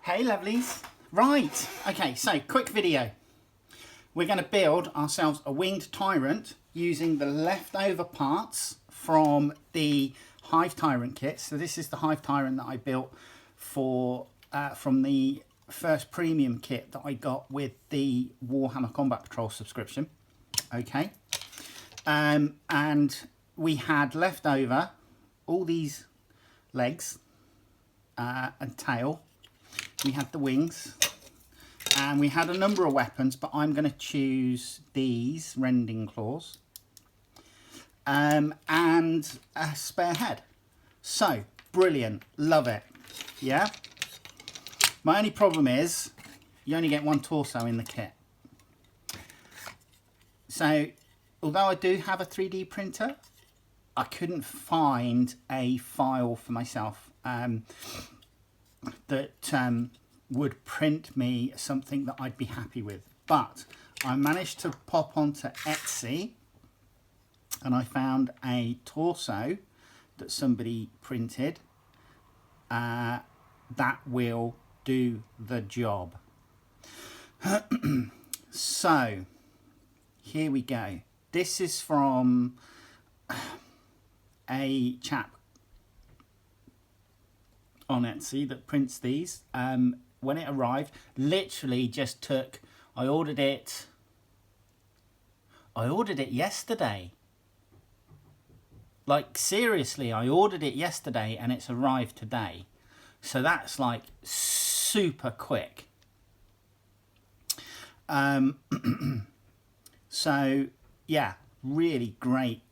Hey lovelies. Right, okay, so quick video. We're going to build ourselves a Winged Tyrant using the leftover parts from the Hive Tyrant kit. So this is the Hive Tyrant that I built for from the first premium kit that I got with the Warhammer Combat Patrol subscription. Okay, and we had left over all these legs and tail. We had the wings, and we had a number of weapons, but I'm going to choose these rending claws and a spare head. So brilliant, love it. Yeah, my only problem is you only get one torso in the kit. So although I do have a 3D printer, I couldn't find a file for myself that would print me something that I'd be happy with. But I managed to pop onto Etsy and I found a torso that somebody printed that will do the job. So here we go. This is from a chap on Etsy that prints these. When it arrived, literally just took, I ordered it yesterday. Like seriously, I ordered it yesterday and it's arrived today. So that's like super quick. So yeah, really great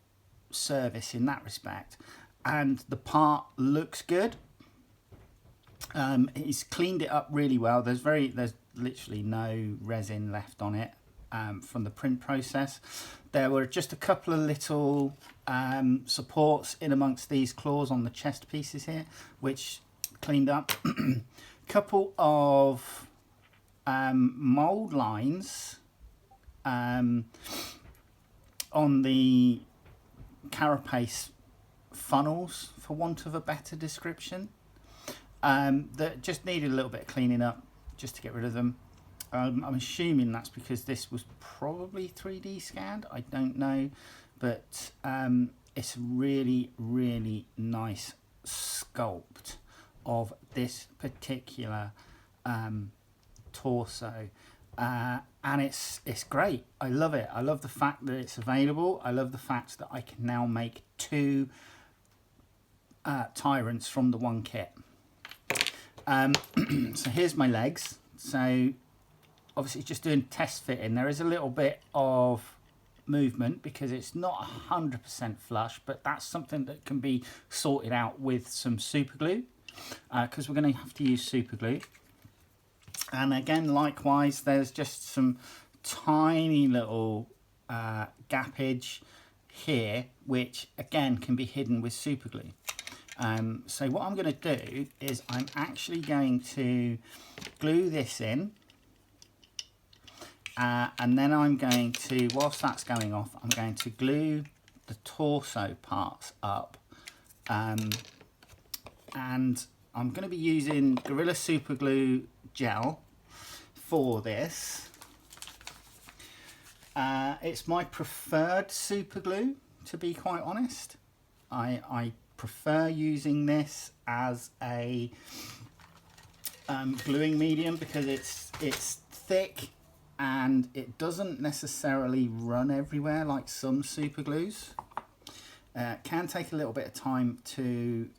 service in that respect. And the part looks good. He's cleaned it up really well. There's literally no resin left on it from the print process. There were just a couple of little supports in amongst these claws on the chest pieces here, which cleaned up. Couple of mold lines on the carapace funnels, for want of a better description. That just needed a little bit of cleaning up just to get rid of them. I'm assuming that's because this was probably 3D scanned. I don't know, but it's a really, really nice sculpt of this particular torso, and it's great. I love it. I love the fact that it's available. I love the fact that I can now make two tyrants from the one kit. So here's my legs. So obviously just doing test fitting. There is a little bit of movement because it's not 100% flush, but that's something that can be sorted out with some super glue, because we're going to have to use super glue. And again, likewise, there's just some tiny little gappage here, which again can be hidden with super glue. So what I'm going to do is I'm actually going to glue this in, and then I'm going to, whilst that's going off, I'm going to glue the torso parts up, and I'm going to be using Gorilla Super Glue gel for this. It's my preferred super glue, to be quite honest. I prefer using this as a gluing medium because it's thick and it doesn't necessarily run everywhere like some super glues. It can take a little bit of time to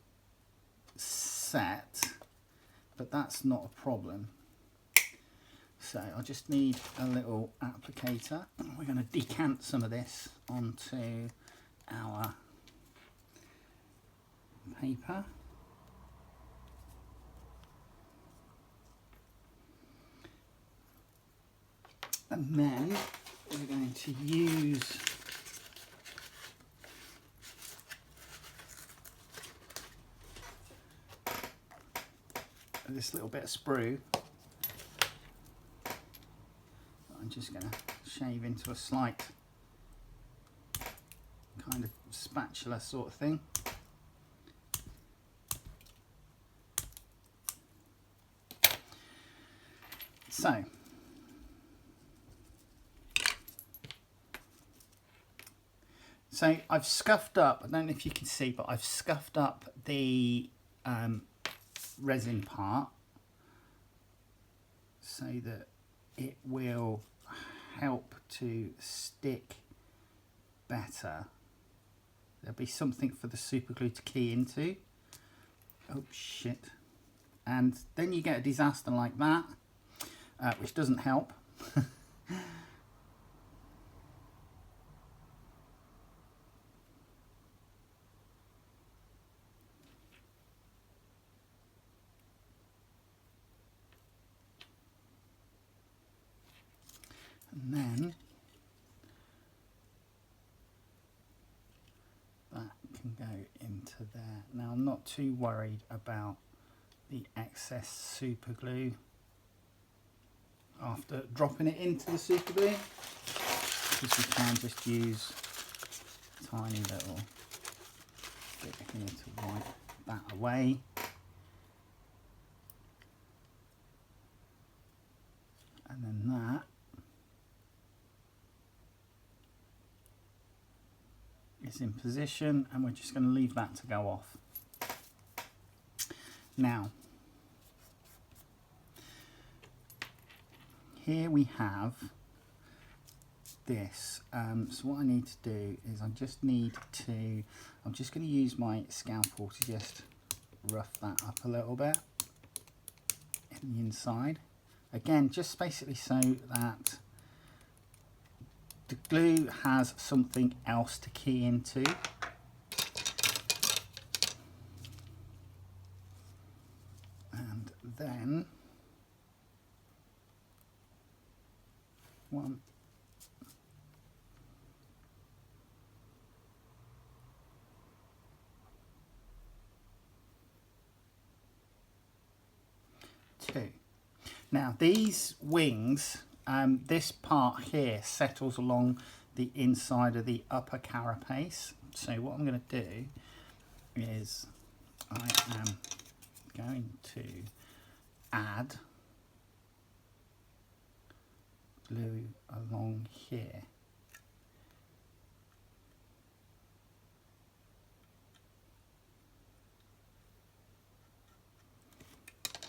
set, but that's not a problem. So I just need a little applicator. We're going to decant some of this onto our paper. And then we're going to use this little bit of sprue. I'm just going to shave into a slight kind of spatula sort of thing. So I've scuffed up, I don't know if you can see, but I've scuffed up the resin part so that it will help to stick better. There'll be something for the super glue to key into. Oh shit. And then you get a disaster like that, which doesn't help. And then that can go into there. Now I'm not too worried about the excess super glue after dropping it into the super glue, because we can just use a tiny little bit here to wipe that away. And then that is in position, and we're just going to leave that to go off. Now, here we have this. So what I need to do is I'm just going to use my scalpel to just rough that up a little bit in the inside. Again, just basically so that the glue has something else to key into. And then one, two. Now these wings, this part here settles along the inside of the upper carapace. So what I'm going to do is I am going to add glue along here.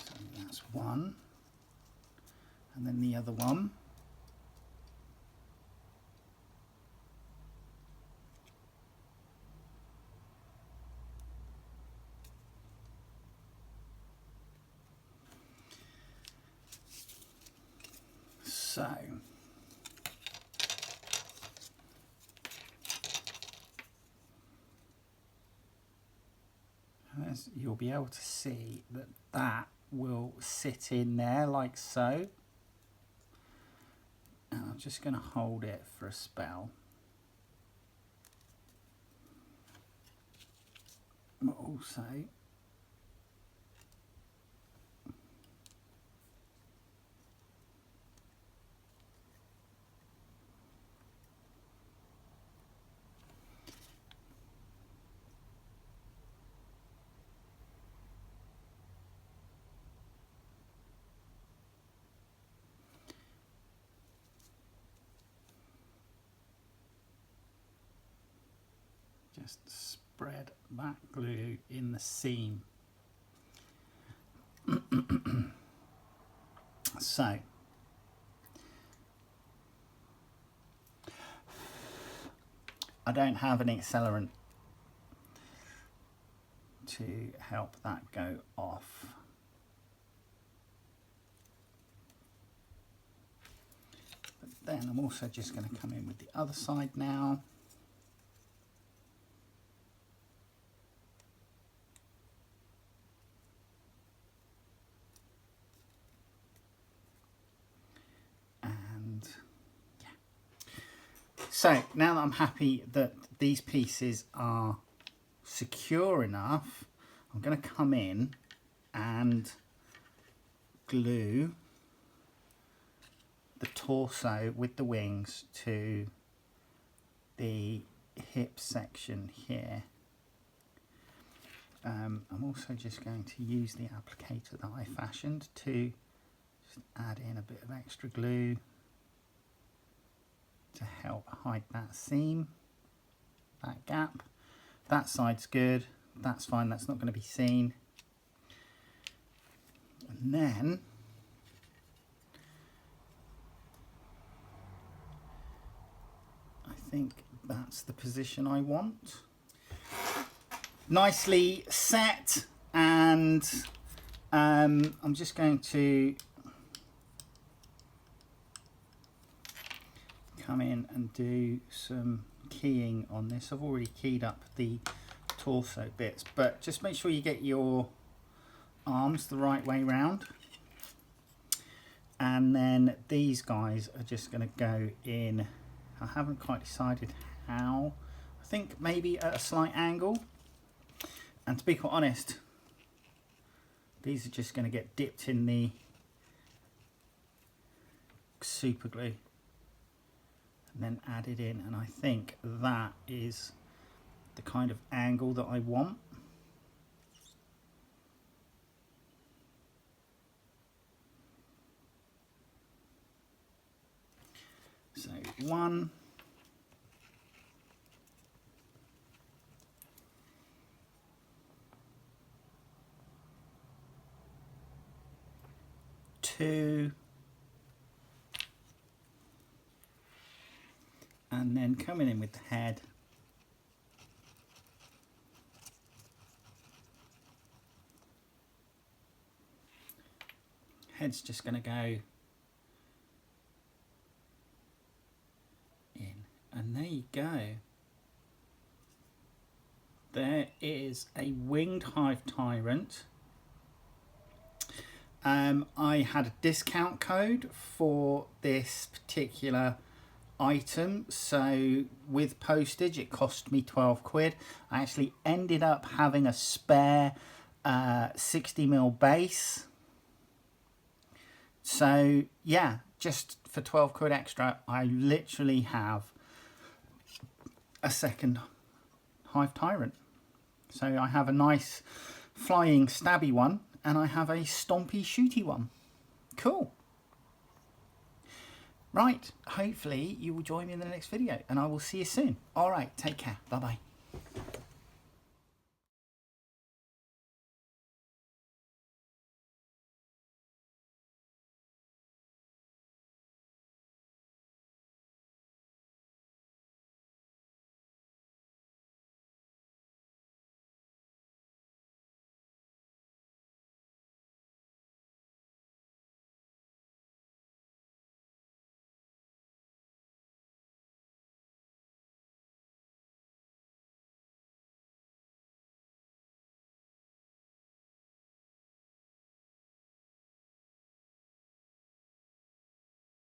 So that's one. And then the other one. So as you'll be able to see that that will sit in there like so. And I'm just going to hold it for a spell. But also just spread that glue in the seam. So I don't have any accelerant to help that go off. But then I'm also just going to come in with the other side now. So now that I'm happy that these pieces are secure enough, I'm going to come in and glue the torso with the wings to the hip section here. I'm also just going to use the applicator that I fashioned to Just add in a bit of extra glue to help hide that seam, that gap. That side's good, that's fine, that's not going to be seen. And then I think that's the position I want. Nicely set, and I'm just going to come in and do some keying on this. I've already keyed up the torso bits, but just make sure you get your arms the right way round. And then these guys are just going to go in, I haven't quite decided how, I think maybe at a slight angle. And to be quite honest, these are just going to get dipped in the super glue and then added in, and I think that is the kind of angle that I want. So 1, 2, and then coming in with the head. Head's just going to go in, and there you go. There is a Winged Hive Tyrant. I had a discount code for this particular item, so with postage it cost me 12 quid. I actually ended up having a spare 60mm base, so yeah, just for 12 quid extra I literally have a second Hive Tyrant. So I have a nice flying stabby one, and I have a stompy shooty one. Cool. Right, hopefully you will join me in the next video, and I will see you soon. All right, take care. Bye-bye.